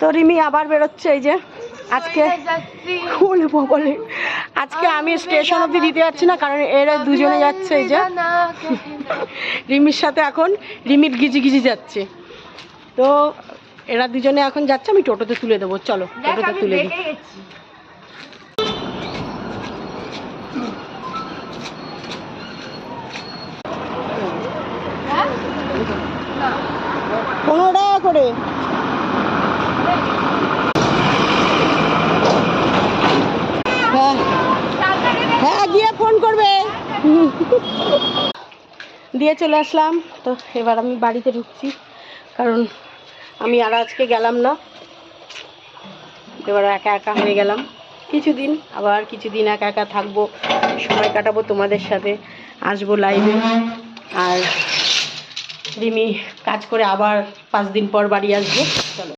তো রিমি আবার বেরোচ্ছে, এই যে আজকে বলে আজকে আমি স্টেশন অব্দি দিতে যাচ্ছি না, কারণ এরা দুজনে যাচ্ছে। এই যে রিমির সাথে এখন রিমির গিজি যাচ্ছে, তো এরা দুজনে এখন যাচ্ছে, আমি টোটোতে তুলে দেবো। চলো টোটোতে তুলে দিই। $15 করে। হ্যাঁ গিয়ে ফোন করবে। দিয়ে চলে আসলাম। তো এবার আমি বাড়িতে ঢুকছি, কারণ আমি আর আজকে গেলাম না, এবার একা একা হয়ে গেলাম কিছুদিন, আবার কিছুদিন একা একা থাকবো, সময় কাটাবো তোমাদের সাথে, আসবো লাইভে। আর রিমি কাজ করে আবার 5 দিন পর বাড়ি আসবো। চলো।